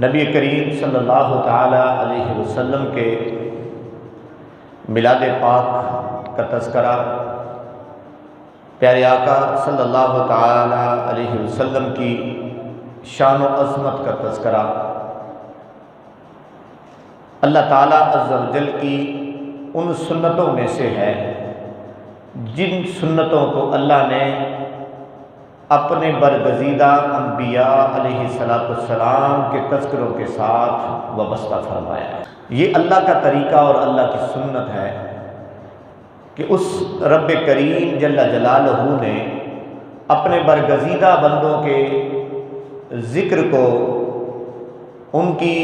نبی کریم صلی اللہ تعالی علیہ وسلم کے میلاد پاک کا تذکرہ، پیارے آقا صلی اللہ تعالی علیہ وسلم کی شان و عظمت کا تذکرہ، اللہ تعالیٰ عز و جل کی ان سنتوں میں سے ہے جن سنتوں کو اللہ نے اپنے برگزیدہ انبیاء علیہ السلام کے تذکروں کے ساتھ وابستہ فرمایا۔ یہ اللہ کا طریقہ اور اللہ کی سنت ہے کہ اس رب کریم جل جلالہ نے اپنے برگزیدہ بندوں کے ذکر کو، ان کی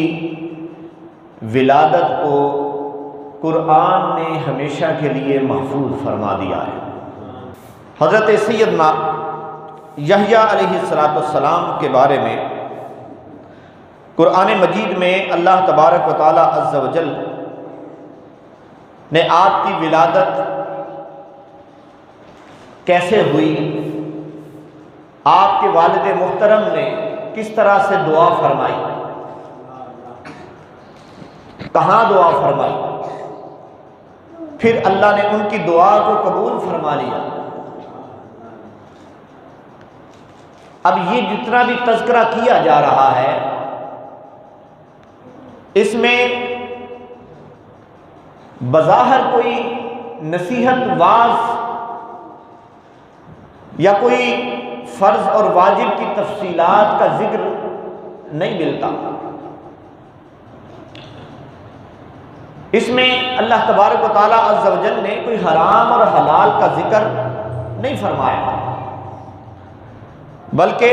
ولادت کو قرآن نے ہمیشہ کے لیے محفوظ فرما دیا ہے۔ حضرت سیدنا یحییٰ علیہ السلام کے بارے میں قرآن مجید میں اللہ تبارک و تعالی عز و جل نے آپ کی ولادت کیسے ہوئی، آپ کے والد محترم نے کس طرح سے دعا فرمائی، کہاں دعا فرمائی، پھر اللہ نے ان کی دعا کو قبول فرما لیا۔ اب یہ جتنا بھی تذکرہ کیا جا رہا ہے، اس میں بظاہر کوئی نصیحت واعظ یا کوئی فرض اور واجب کی تفصیلات کا ذکر نہیں ملتا۔ اس میں اللہ تبارک و تعالی عز و جل نے کوئی حرام اور حلال کا ذکر نہیں فرمایا، بلکہ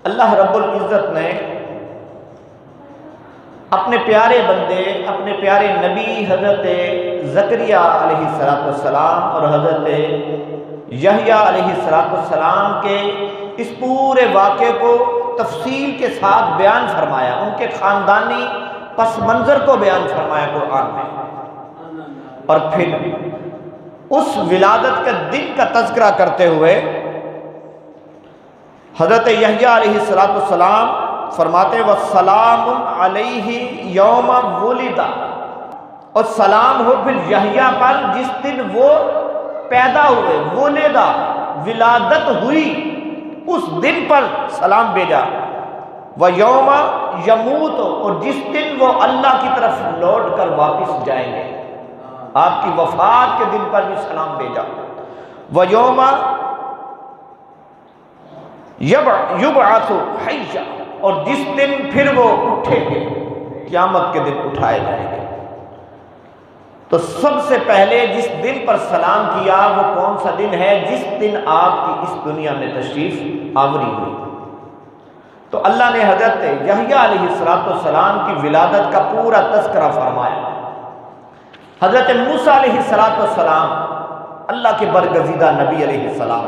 اللہ رب العزت نے اپنے پیارے بندے، اپنے پیارے نبی حضرت زکریا علیہ السلام اور حضرت یحییٰ علیہ السلام کے اس پورے واقعے کو تفصیل کے ساتھ بیان فرمایا، ان کے خاندانی پس منظر کو بیان فرمایا قرآن میں، اور پھر اس ولادت کے دن کا تذکرہ کرتے ہوئے حضرت یحییٰ علیہ السلام فرماتے وَالسَّلَامٌ عَلَيْهِ يَوْمَ وُلِدَ، اور سلام ہو پھر یحییٰ پر جس دن وہ پیدا ہوئے، ولدہ ولادت ہوئی، اس دن پر سلام بھیجا، وَيَوْمَ يَمُوتُ، اور جس دن وہ اللہ کی طرف لوٹ کر واپس جائیں گے، آپ کی وفات کے دن پر بھی سلام بھیجا، وَيَوْمَ یبعث حیّا، اور جس دن پھر وہ اٹھیں گے، قیامت کے دن اٹھائے جائیں گے۔ تو سب سے پہلے جس دن پر سلام کیا وہ کون سا دن ہے؟ جس دن آپ کی اس دنیا میں تشریف آوری ہوئی۔ تو اللہ نے حضرت یحییٰ علیہ السلام کی ولادت کا پورا تذکرہ فرمایا۔ حضرت موسیٰ علیہ السلام اللہ کے برگزیدہ نبی علیہ السلام،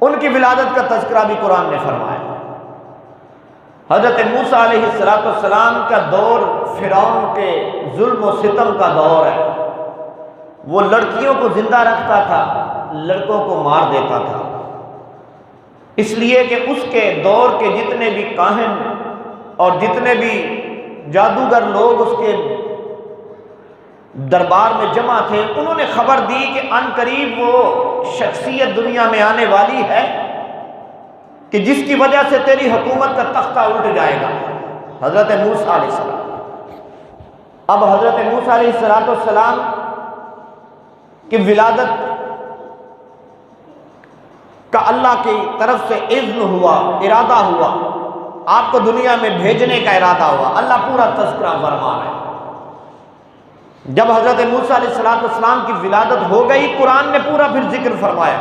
ان کی ولادت کا تذکرہ بھی قرآن نے فرمایا۔ حضرت موسیٰ علیہ السلام کا دور فرعون کے ظلم و ستم کا دور ہے، وہ لڑکیوں کو زندہ رکھتا تھا، لڑکوں کو مار دیتا تھا، اس لیے کہ اس کے دور کے جتنے بھی کاہن اور جتنے بھی جادوگر لوگ اس کے دربار میں جمع تھے، انہوں نے خبر دی کہ ان قریب وہ شخصیت دنیا میں آنے والی ہے کہ جس کی وجہ سے تیری حکومت کا تختہ الٹ جائے گا، حضرت موسیٰ علیہ السلام۔ اب حضرت موسیٰ علیہ السلام کی ولادت کا اللہ کی طرف سے اذن ہوا، ارادہ ہوا، آپ کو دنیا میں بھیجنے کا ارادہ ہوا، اللہ پورا تذکرہ فرما رہا ہے۔ جب حضرت موسیٰ علیہ السلام کی ولادت ہو گئی، قرآن نے پورا پھر ذکر فرمایا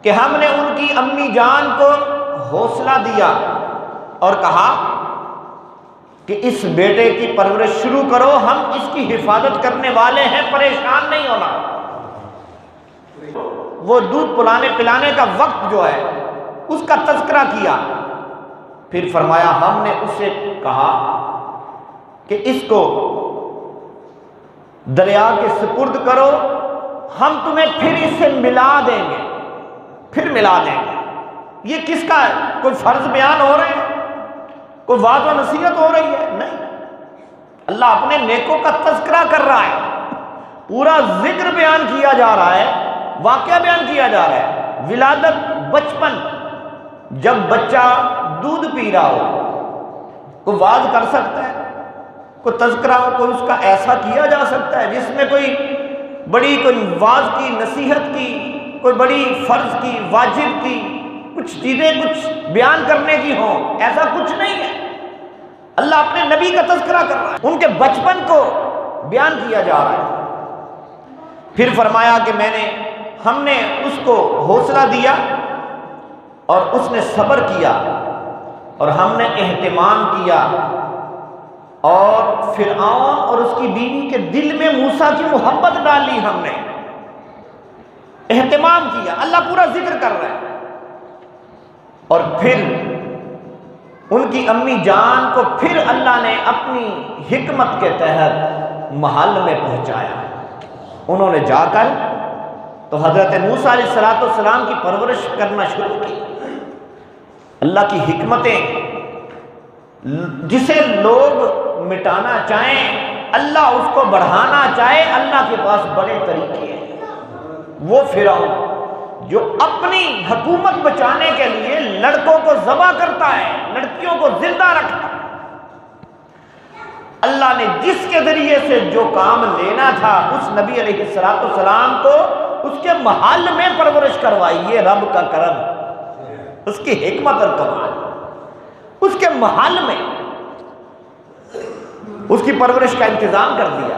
کہ ہم نے ان کی امی جان کو حوصلہ دیا اور کہا کہ اس بیٹے کی پرورش شروع کرو، ہم اس کی حفاظت کرنے والے ہیں، پریشان نہیں ہونا۔ وہ دودھ پلانے کا وقت جو ہے اس کا تذکرہ کیا، پھر فرمایا ہم نے اسے کہا کہ اس کو دریا کے سپرد کرو، ہم تمہیں پھر اس سے ملا دیں گے، پھر ملا دیں گے۔ یہ کس کا ہے؟ کوئی فرض بیان ہو رہے ہیں؟ کوئی واعظ و نصیحت ہو رہی ہے؟ نہیں، اللہ اپنے نیکوں کا تذکرہ کر رہا ہے، پورا ذکر بیان کیا جا رہا ہے، واقعہ بیان کیا جا رہا ہے۔ ولادت، بچپن، جب بچہ دودھ پی رہا ہو، کوئی واعظ کر سکتا ہے؟ کوئی تذکرہ کوئی اس کا ایسا کیا جا سکتا ہے جس میں کوئی بڑی کوئی واعظ کی، نصیحت کی، کوئی بڑی فرض کی، واجب کی کچھ چیزیں کچھ بیان کرنے کی ہوں؟ ایسا کچھ نہیں ہے۔ اللہ اپنے نبی کا تذکرہ کر رہا ہے، ان کے بچپن کو بیان کیا جا رہا ہے۔ پھر فرمایا کہ ہم نے اس کو حوصلہ دیا اور اس نے صبر کیا، اور ہم نے اہتمام کیا، اور فرعون اور اس کی بیوی کے دل میں موسیٰ کی محبت ڈالی، ہم نے اہتمام کیا۔ اللہ پورا ذکر کر رہا ہے۔ اور پھر ان کی امی جان کو پھر اللہ نے اپنی حکمت کے تحت محل میں پہنچایا۔ انہوں نے جا کر تو حضرت موسیٰ علیہ السلام کی پرورش کرنا شروع کی۔ اللہ کی حکمتیں، جسے لوگ مٹانا چاہیں، اللہ اس کو بڑھانا چاہے، اللہ کے پاس بڑے طریقے ہیں۔ وہ فرعون جو اپنی حکومت بچانے کے لیے لڑکوں کو ذبح کرتا ہے، لڑکیوں کو زندہ رکھتا ہے، اللہ نے جس کے ذریعے سے جو کام لینا تھا اس نبی علیہ السلام کو اس کے محل میں پرورش کروائی۔ یہ رب کا کرم، اس کی حکمت اور کمال، اس کے محل میں اس کی پرورش کا انتظام کر دیا۔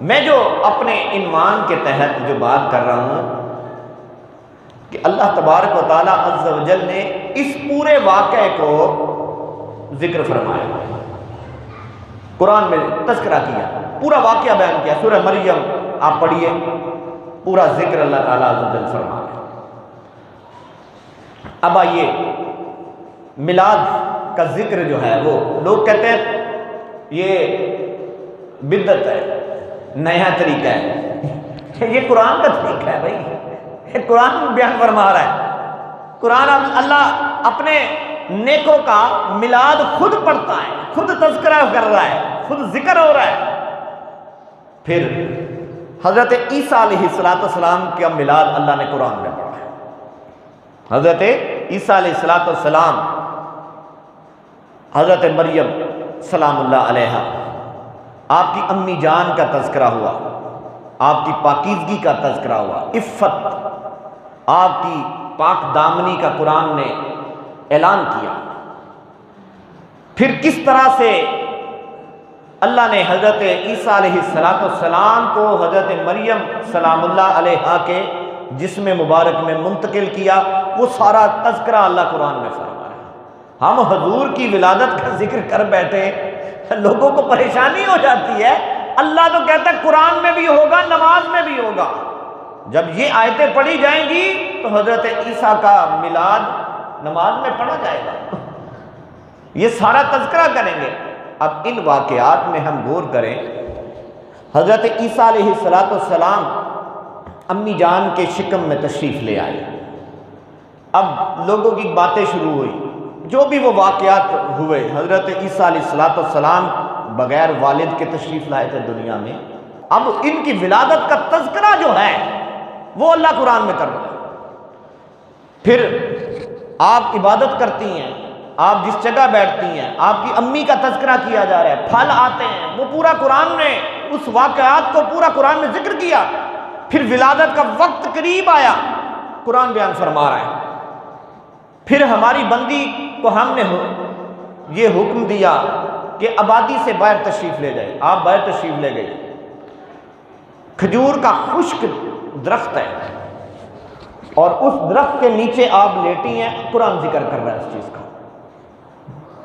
میں جو اپنے عنوان کے تحت جو بات کر رہا ہوں کہ اللہ تبارک و تعالیٰ عز و جل نے اس پورے واقعے کو ذکر فرمایا، قرآن میں تذکرہ کیا، پورا واقعہ بیان کیا۔ سورہ مریم آپ پڑھیے، پورا ذکر اللہ تعالیٰ عز و جل فرما رہے۔ اب آئیے، میلاد کا ذکر جو ہے وہ لوگ کہتے ہیں یہ بدعت ہے، نیا طریقہ ہے۔ یہ قرآن کا طریقہ ہے بھائی، یہ قرآن بیان فرما رہا ہے۔ قرآن اللہ اپنے نیکوں کا میلاد خود پڑھتا ہے، خود تذکرہ کر رہا ہے، خود ذکر ہو رہا ہے۔ پھر حضرت عیسیٰ علیہ السلام کا میلاد اللہ نے قرآن میں پڑھا ہے۔ حضرت عیسیٰ علیہ السلام، حضرت مریم سلام اللہ علیہا، آپ کی امی جان کا تذکرہ ہوا، آپ کی پاکیزگی کا تذکرہ ہوا، عفت، آپ کی پاک دامنی کا قرآن نے اعلان کیا۔ پھر کس طرح سے اللہ نے حضرت عیسیٰ علیہ السلام کو حضرت مریم سلام اللہ علیہا کے جسم مبارک میں منتقل کیا، وہ سارا تذکرہ اللہ قرآن میں فرما رہا ہے۔ ہم حضور کی ولادت کا ذکر کر بیٹھے، لوگوں کو پریشانی ہو جاتی ہے۔ اللہ تو کہتا ہے قرآن میں بھی ہوگا، نماز میں بھی ہوگا۔ جب یہ آیتیں پڑھی جائیں گی تو حضرت عیسیٰ کا میلاد نماز میں پڑھا جائے گا، یہ سارا تذکرہ کریں گے۔ اب ان واقعات میں ہم غور کریں۔ حضرت عیسیٰ علیہ السلام امی جان کے شکم میں تشریف لے آئے۔ اب لوگوں کی باتیں شروع ہوئی، جو بھی وہ واقعات ہوئے۔ حضرت عیسیٰ علیہ السلام بغیر والد کے تشریف لائے تھے دنیا میں۔ اب ان کی ولادت کا تذکرہ جو ہے وہ اللہ قرآن میں کر رہا ہے۔ پھر آپ عبادت کرتی ہیں، آپ جس جگہ بیٹھتی ہیں، آپ کی امی کا تذکرہ کیا جا رہا ہے، پھل آتے ہیں، وہ پورا قرآن نے اس واقعات کو پورا قرآن میں ذکر کیا۔ پھر ولادت کا وقت قریب آیا، قرآن بیان فرما رہا ہے۔ پھر ہماری بندی کو ہم نے یہ حکم دیا کہ آبادی سے باہر تشریف لے جائے۔ آپ باہر تشریف لے گئے، کھجور کا خشک درخت ہے اور اس درخت کے نیچے آپ لیٹی ہیں، قرآن ذکر کر رہا ہے اس چیز کا،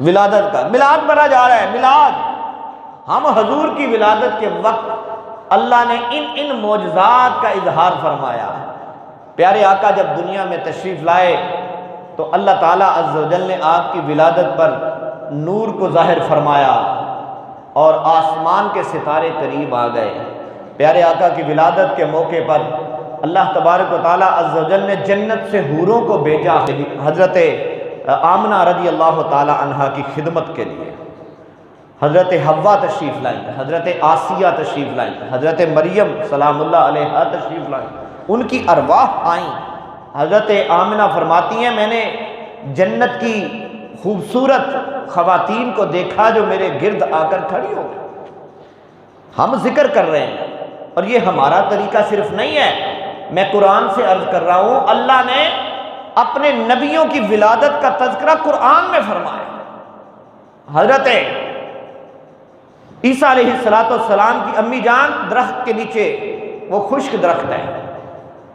ولادت کا۔ میلاد بنا جا رہا ہے، میلاد۔ ہم حضور کی ولادت کے وقت اللہ نے ان معجزات کا اظہار فرمایا۔ پیارے آقا جب دنیا میں تشریف لائے تو اللہ تعالیٰ عز و جل نے آپ کی ولادت پر نور کو ظاہر فرمایا اور آسمان کے ستارے قریب آ گئے۔ پیارے آقا کی ولادت کے موقع پر اللہ تبارک و تعالیٰ عز و جل نے جنت سے حوروں کو بھیجا۔ حضرت آمنہ رضی اللہ تعالی عنہا کی خدمت کے لیے حضرت حوا تشریف لائیں، حضرت آسیہ تشریف لائیں، حضرت مریم سلام اللہ علیہا تشریف لائیں، ان کی ارواح آئیں۔ حضرت آمنہ فرماتی ہیں میں نے جنت کی خوبصورت خواتین کو دیکھا جو میرے گرد آ کر کھڑی ہو گئی۔ ہم ذکر کر رہے ہیں اور یہ ہمارا طریقہ صرف نہیں ہے، میں قرآن سے عرض کر رہا ہوں، اللہ نے اپنے نبیوں کی ولادت کا تذکرہ قرآن میں فرمایا۔ حضرت عیسیٰ علیہ السلام کی امی جان درخت کے نیچے، وہ خشک درخت ہے،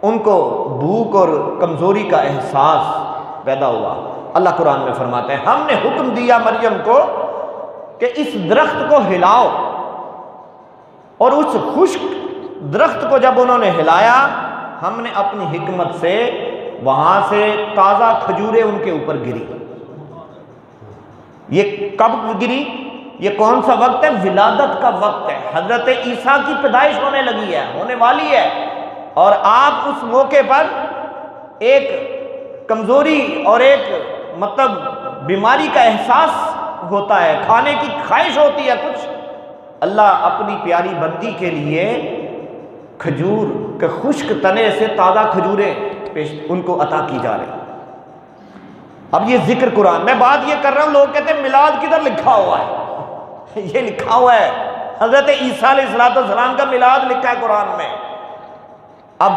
ان کو بھوک اور کمزوری کا احساس پیدا ہوا۔ اللہ قرآن میں فرماتے ہیں ہم نے حکم دیا مریم کو کہ اس درخت کو ہلاؤ، اور اس خشک درخت کو جب انہوں نے ہلایا، ہم نے اپنی حکمت سے وہاں سے تازہ کھجوریں ان کے اوپر گری۔ یہ کب گری؟ یہ کون سا وقت ہے؟ ولادت کا وقت ہے، حضرت عیسیٰ کی پیدائش ہونے لگی ہے، ہونے والی ہے، اور آپ اس موقع پر ایک کمزوری اور ایک مطلب بیماری کا احساس ہوتا ہے، کھانے کی خواہش ہوتی ہے کچھ، اللہ اپنی پیاری بندی کے لیے کھجور کے خشک تنے سے تازہ کھجوریں ان کو عطا کی جا رہی۔ اب یہ ذکر قرآن، میں بات یہ کر رہا ہوں، لوگ کہتے ہیں میلاد کدھر لکھا ہوا ہے؟ یہ لکھا ہوا ہے، حضرت عیسیٰ علیہ السلام کا میلاد لکھا ہے قرآن میں۔ اب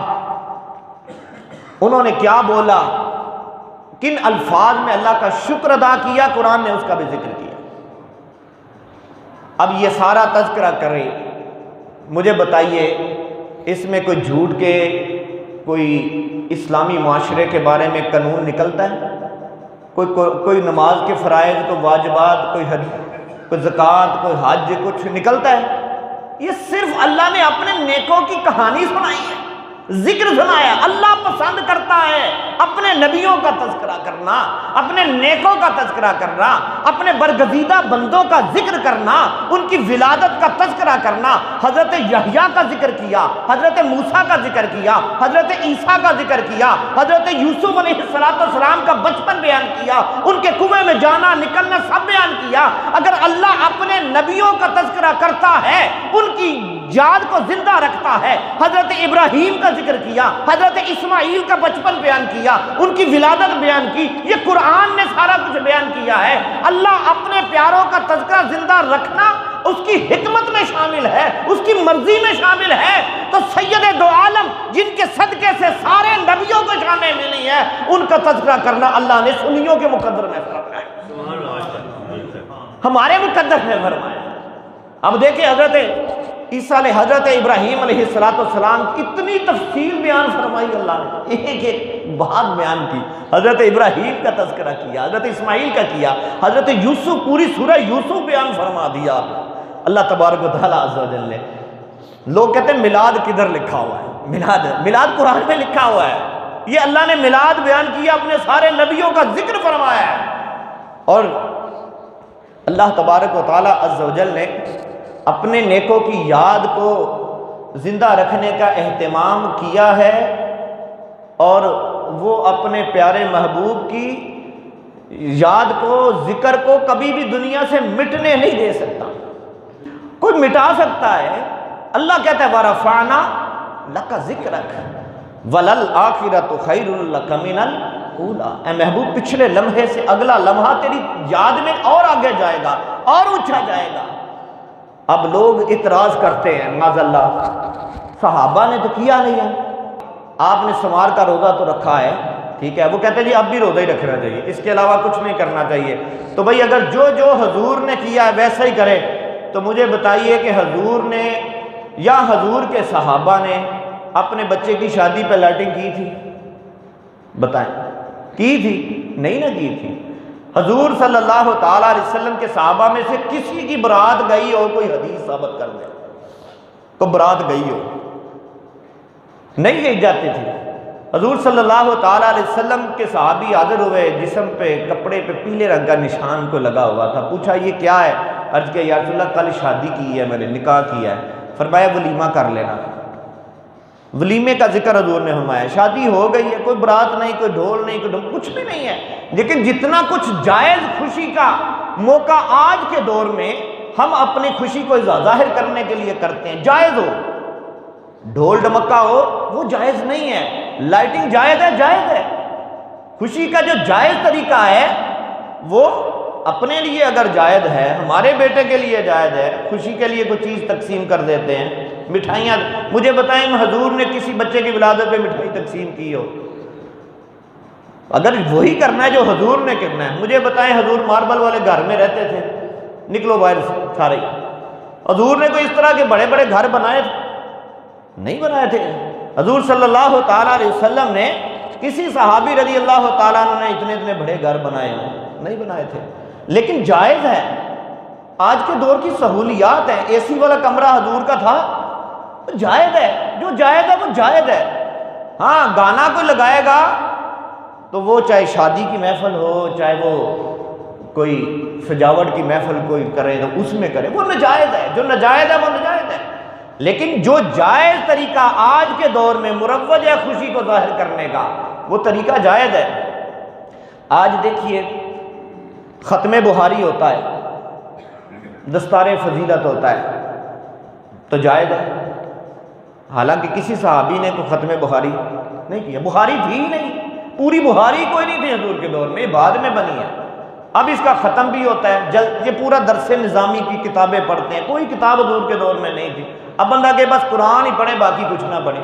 انہوں نے کیا بولا، کن الفاظ میں اللہ کا شکر ادا کیا، قرآن نے اس کا بھی ذکر کیا۔ اب یہ سارا تذکرہ کرے، مجھے بتائیے اس میں کوئی جھوٹ کے، کوئی اسلامی معاشرے کے بارے میں قانون نکلتا ہے؟ کوئی نماز کے فرائض، کوئی واجبات، کوئی زکوٰۃ، کوئی حج، کچھ نکلتا ہے؟ یہ صرف اللہ نے اپنے نیکوں کی کہانی سنائی ہے، ذکر سنایا۔ اللہ پسند کرتا ہے اپنے نبیوں کا تذکرہ کرنا، اپنے نیکوں کا تذکرہ کرنا، اپنے برگزیدہ بندوں کا ذکر کرنا، ان کی ولادت کا تذکرہ کرنا۔ حضرت یحییٰ کا ذکر کیا، حضرت موسیٰ کا ذکر کیا، حضرت عیسیٰ کا ذکر کیا، حضرت یوسف علیہ السلام کا بچپن بیان کیا، ان کے کنویں میں جانا نکلنا سب بیان کیا۔ اگر اللہ اپنے نبیوں کا تذکرہ کرتا ہے، ان کی یاد کو زندہ رکھتا ہے، حضرت ابراہیم کا ذکر کیا، حضرت اسماعیل کا بچپن بیان کیا، ان کی ولادت بیان کی، یہ قرآن نے سارا کچھ بیان کیا ہے۔ اللہ اپنے پیاروں کا تذکرہ زندہ رکھنا اس کی حکمت میں شامل ہے، اس کی مرضی میں شامل ہے۔ تو سید دو عالم جن کے صدقے سے سارے نبیوں کو شانیں ملی ہیں، ان کا تذکرہ کرنا اللہ نے سنیوں کے مقدر میں فرمایا، ہمارے مقدر میں فرمایا۔ اب دیکھیں حضرت عیسیٰ علیہ، حضرت ابراہیم علیہ السلام کی اتنی تفصیل بیان فرمائی اللہ نے، ایک ایک بات بیان کی۔ حضرت ابراہیم کا تذکرہ کیا، حضرت اسماعیل کا کیا، حضرت یوسف، پوری سورہ یوسف بیان فرما دیا اللہ تبارک و تعالیٰ عز و جل نے۔ لوگ کہتے ہیں میلاد کدھر لکھا ہوا ہے؟ میلاد قرآن میں لکھا ہوا ہے، یہ اللہ نے میلاد بیان کیا، اپنے سارے نبیوں کا ذکر فرمایا ہے، اور اللہ تبارک و تعالیٰ عز و جل نے اپنے نیکوں کی یاد کو زندہ رکھنے کا اہتمام کیا ہے، اور وہ اپنے پیارے محبوب کی یاد کو، ذکر کو کبھی بھی دنیا سے مٹنے نہیں دے سکتا۔ کوئی مٹا سکتا ہے؟ اللہ کہتا ہے وَرَفَعْنَا لَكَ ذِكْرَكَ وَلَلْآخِرَةُ خَيْرٌ لَكَ مِنَ الْأُولَىٰ۔ اے محبوب پچھلے لمحے سے اگلا لمحہ تیری یاد میں اور آگے جائے گا، اور اونچا جائے گا۔ اب لوگ اعتراض کرتے ہیں، معاذ اللہ، صحابہ نے تو کیا نہیں ہے، آپ نے سمار کا روزہ تو رکھا ہے، ٹھیک ہے، وہ کہتے ہیں جی اب بھی روزہ ہی رکھنا چاہیے، اس کے علاوہ کچھ نہیں کرنا چاہیے۔ تو بھائی اگر جو حضور نے کیا ہے ویسا ہی کرے، تو مجھے بتائیے کہ حضور نے یا حضور کے صحابہ نے اپنے بچے کی شادی پہ لائٹنگ کی تھی؟ بتائیں، کی تھی؟ نہیں نہ کی تھی۔ حضور صلی اللہ تعالیٰ علیہ وسلم کے صحابہ میں سے کسی کی برات گئی ہو، کوئی حدیث ثابت کر دے تو برات گئی ہو؟ نہیں لے جاتے تھے۔ حضور صلی اللہ تعالیٰ علیہ وسلم کے صحابی حاضر ہوئے، جسم پہ کپڑے پہ پیلے رنگ کا نشان کو لگا ہوا تھا، پوچھا یہ کیا ہے؟ عرض کیا یا رسول اللہ کل شادی کی ہے، میں نے نکاح کیا ہے۔ فرمایا ولیمہ کر لینا، ولیمے کا ذکر حضور نے فرمایا، شادی ہو گئی ہے، کوئی برات نہیں، کوئی ڈھول نہیں، کوئی کچھ بھی نہیں ہے، لیکن جتنا کچھ جائز خوشی کا موقع آج کے دور میں ہم اپنی خوشی کو ظاہر کرنے کے لیے کرتے ہیں، جائز ہو، ڈھول ڈمکا ہو، وہ جائز نہیں ہے، لائٹنگ جائز ہے، جائز ہے، خوشی کا جو جائز طریقہ ہے وہ اپنے لیے اگر جائز ہے، ہمارے بیٹے کے لیے جائز ہے، خوشی کے لیے کوئی چیز تقسیم کر دیتے ہیں، مٹھائیاں، مجھے بتائیں حضور نے کسی بچے کی ولادت پہ مٹھائی تقسیم کی ہو؟ اگر وہی کرنا ہے جو حضور نے کرنا ہے، مجھے بتائیں حضور ماربل والے گھر میں رہتے تھے، نکلو باہر سارے، حضور نے کوئی اس طرح کے بڑے بڑے گھر بنائے تھے؟ نہیں بنائے تھے۔ حضور صلی اللہ تعالیٰ علیہ وسلم نے کسی صحابی رضی اللہ تعالیٰ عنہ نے اتنے اتنے بڑے گھر بنائے ہوں؟ نہیں بنائے تھے، لیکن جائز ہے۔ آج کے دور کی سہولیات ہیں، اے سی والا کمرہ حضور کا تھا، جائز ہے، جو جائز ہے وہ جائز ہے۔ ہاں گانا کوئی لگائے گا تو وہ چاہے شادی کی محفل ہو، چاہے وہ کوئی سجاوٹ کی محفل کوئی کرے تو اس میں کرے، وہ ناجائز ہے، جو ناجائز ہے وہ ناجائز ہے، لیکن جو جائز طریقہ آج کے دور میں مروج ہے خوشی کو ظاہر کرنے کا، وہ طریقہ جائز ہے۔ آج دیکھیے ختم بخاری ہوتا ہے، دستار فضیلت ہوتا ہے، تو جائز ہے، حالانکہ کسی صحابی نے کوئی ختم بخاری نہیں کیا، بخاری تھی ہی نہیں، پوری بخاری کوئی نہیں تھی حضور کے دور میں، یہ بعد میں بنی ہے، اب اس کا ختم بھی ہوتا ہے، جلد یہ پورا درس نظامی کی کتابیں پڑھتے ہیں، کوئی کتاب حضور کے دور میں نہیں تھی، اب بندہ کہ بس قرآن ہی پڑھے باقی کچھ نہ پڑھے،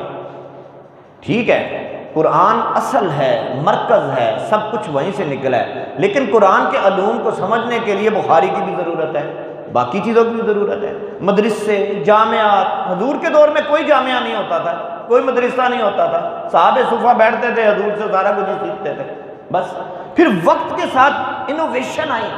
ٹھیک ہے، قرآن اصل ہے، مرکز ہے، سب کچھ وہیں سے نکلا ہے، لیکن قرآن کے علوم کو سمجھنے کے لیے بخاری کی بھی ضرورت ہے، باقی چیزوں کی بھی ضرورت ہے، مدرسے، جامعات، حضور کے دور میں کوئی جامعہ نہیں ہوتا تھا، کوئی مدرسہ نہیں ہوتا تھا، صحابہ صفحہ بیٹھتے تھے، حضور سے سارا کچھ سیکھتے تھے، بس پھر وقت کے ساتھ انوویشن آئی،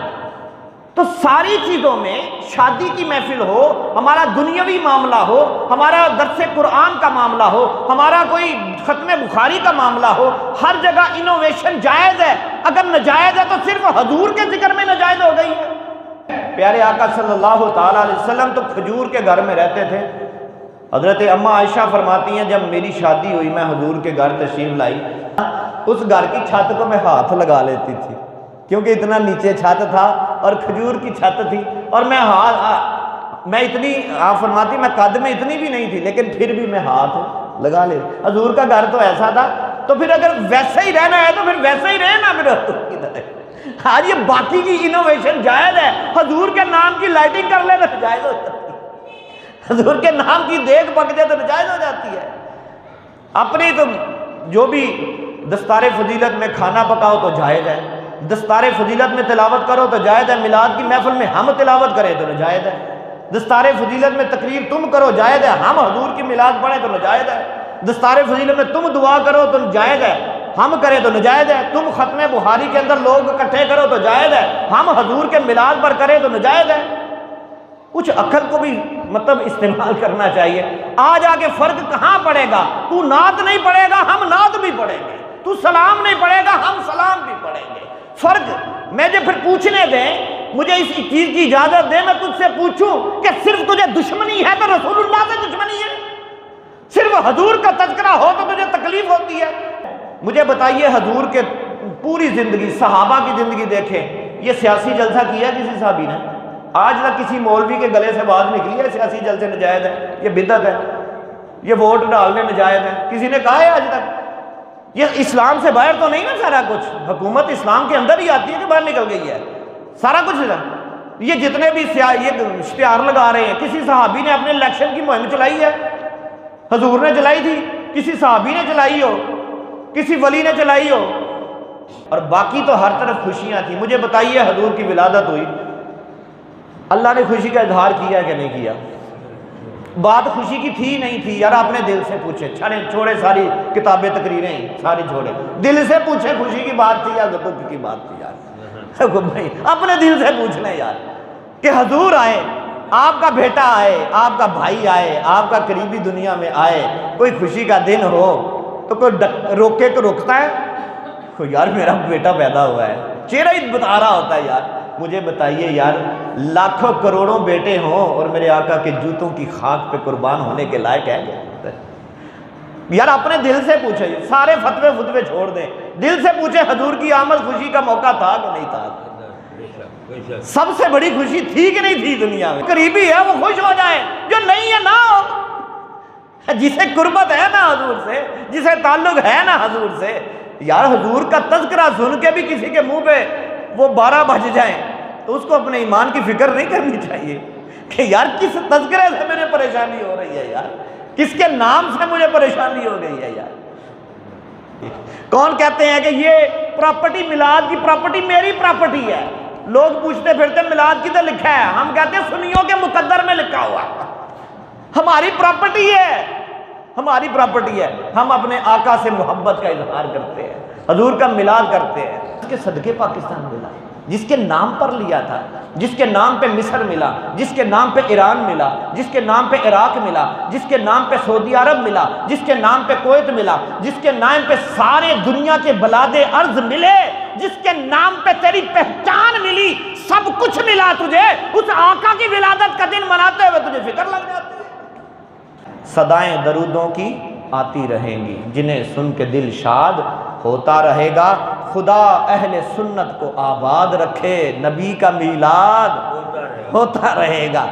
تو ساری چیزوں میں شادی کی محفل ہو، ہمارا دنیاوی معاملہ ہو، ہمارا درس قرآن کا معاملہ ہو، ہمارا کوئی ختم بخاری کا معاملہ ہو، ہر جگہ انوویشن جائز ہے، اگر ناجائز ہے تو صرف حضور کے ذکر میں ناجائز ہو گئی ہے۔ پیارے آقا صلی اللہ تعالیٰ علیہ وسلم تو کھجور کے گھر میں رہتے تھے، حضرت اماں عائشہ فرماتی ہیں جب میری شادی ہوئی میں حضور کے گھر تشریف لائی، اس گھر کی چھت کو میں ہاتھ لگا لیتی تھی، کیونکہ اتنا نیچے چھت تھا اور کھجور کی چھت تھی، اور میں اتنی، آپ فرماتی میں قد میں اتنی بھی نہیں تھی، لیکن پھر بھی میں ہاتھ لگا لے، حضور کا گھر تو ایسا تھا، تو پھر اگر ویسا ہی رہنا ہے تو پھر ویسا ہی رہے نا، پھر حضور کی طرح۔ آج یہ باقی کی انوویشن جائز ہے، حضور کے نام کی لائٹنگ کر لے تو جائز ہو جاتی ہے، حضور کے نام کی دیکھ پک جائے تو جائز ہو جاتی ہے، اپنی تو جو بھی دستار فضیلت میں کھانا پکاؤ تو جائز ہے، دستار فضیلت میں تلاوت کرو تو جائز ہے، میلاد کی محفل میں ہم تلاوت کریں تو ناجائز ہے، دستار فضیلت میں تقریر تم کرو جائز ہے، ہم حضور کی میلاد پڑھیں تو ناجائز ہے، دستار فضیلت میں تم دعا کرو تو جائز ہے، ہم کریں تو ناجائز ہے، تم ختم بخاری کے اندر لوگ اکٹھے کرو تو جائز ہے، ہم حضور کے میلاد پر کریں تو ناجائز ہے۔ کچھ عقل کو بھی مطلب استعمال کرنا چاہیے۔ آج آگے فرق کہاں پڑے گا؟ تو نعت نہیں پڑھے گا، ہم نعت بھی پڑھیں گے، تو سلام نہیں پڑھے گا، ہم سلام بھی پڑھیں گے، فرق مجھے پھر پوچھنے دیں، مجھے اس چیز کی اجازت دے میں تجھ سے پوچھوں کہ صرف تجھے دشمنی ہے تو رسول اللہ سے دشمنی ہے؟ صرف حضور کا تذکرہ ہو تو تجھے تکلیف ہوتی ہے؟ مجھے بتائیے حضور کے پوری زندگی، صحابہ کی زندگی دیکھیں، یہ سیاسی جلسہ کیا کسی صحابی نے؟ آج تک کسی مولوی کے گلے سے بات نکلی ہے سیاسی جلسے ناجائز ہے، یہ بدعت ہے، یہ ووٹ ڈالنے ناجائز ہے، کسی نے کہا ہے آج تک؟ یہ اسلام سے باہر تو نہیں نا سارا کچھ، حکومت اسلام کے اندر ہی آتی ہے کہ باہر نکل گئی ہے سارا کچھ؟ یہ جتنے بھی یہ اشتہار لگا رہے ہیں، کسی صحابی نے اپنے الیکشن کی مہم چلائی ہے؟ حضور نے چلائی تھی؟ کسی صحابی نے چلائی ہو؟ کسی ولی نے چلائی ہو؟ اور باقی تو ہر طرف خوشیاں تھیں۔ مجھے بتائیے حضور کی ولادت ہوئی، اللہ نے خوشی کا اظہار کیا کہ نہیں کیا؟ بات خوشی کی تھی نہیں تھی؟ یار اپنے دل سے پوچھے، چھوڑے ساری کتابیں تقریریں ساری چھوڑے، دل سے پوچھے خوشی کی بات تھی یا دکھ کی بات تھی؟ یار اپنے دل سے پوچھ لیں یار، کہ حضور آئے، آپ کا بیٹا آئے، آپ کا بھائی آئے، آپ کا قریبی دنیا میں آئے، کوئی خوشی کا دن ہو تو کوئی روکے کو روکتا ہے؟ یار میرا بیٹا پیدا ہوا ہے، چہرہ ہی بتا رہا ہوتا ہے یار۔ مجھے بتائیے یار، لاکھوں کروڑوں بیٹے ہوں اور میرے آقا کے جوتوں کی خاک پہ قربان ہونے کے لائق ہے کیا؟ یار اپنے دل سے پوچھے، سارے فتوے چھوڑ دیں، دل سے پوچھے حضور کی آمد خوشی کا موقع تھا کہ نہیں تھا؟ سب سے بڑی خوشی تھی کہ نہیں تھی دنیا میں؟ قریبی ہے وہ خوش ہو جائے، جو نہیں ہے نہ ہو۔ جسے قربت ہے نا حضور سے، جسے تعلق ہے نا حضور سے، یار حضور کا تذکرہ سن کے بھی کسی کے منہ پہ وہ 12 بج جائیں تو اس کو اپنے ایمان کی فکر نہیں کرنی چاہیے کہ یار کس تذکرے سے مجھے پریشانی ہو رہی ہے، یار کس کے نام سے مجھے پریشانی ہو گئی ہے۔ یار کون کہتے ہیں کہ یہ پراپرٹی، میلاد کی پراپرٹی میری پراپرٹی ہے؟ لوگ پوچھتے پھرتے میلاد کدھر لکھا ہے؟ ہم کہتے ہیں سنیوں کے مقدر میں لکھا ہوا، ہماری پراپرٹی ہے، ہماری پراپرٹی ہے۔ ہم اپنے آقا سے محبت کا اظہار کرتے ہیں، حضور کا میلاد کرتے ہیں۔ اس کے صدقے پاکستان ملا، جس کے نام پر لیا تھا، جس کے نام پہ مصر ملا، جس کے نام پہ ایران ملا، جس کے نام پہ عراق ملا، جس کے نام پہ سعودی عرب ملا، جس کے نام پہ کویت ملا، جس کے نام پہ سارے دنیا کے بلاد ارض ملے، جس کے نام پہ تیری پہچان ملی، سب کچھ ملا تجھے، اس آقا کی ولادت کا دن مناتے ہوئے تجھے فکر لگ جاتی ہے۔ صدائیں درودوں کی آتی رہیں گی، جنہیں سن کے دل شاد ہوتا رہے گا۔ خدا اہل سنت کو آباد رکھے، نبی کا میلاد ہوتا رہے گا۔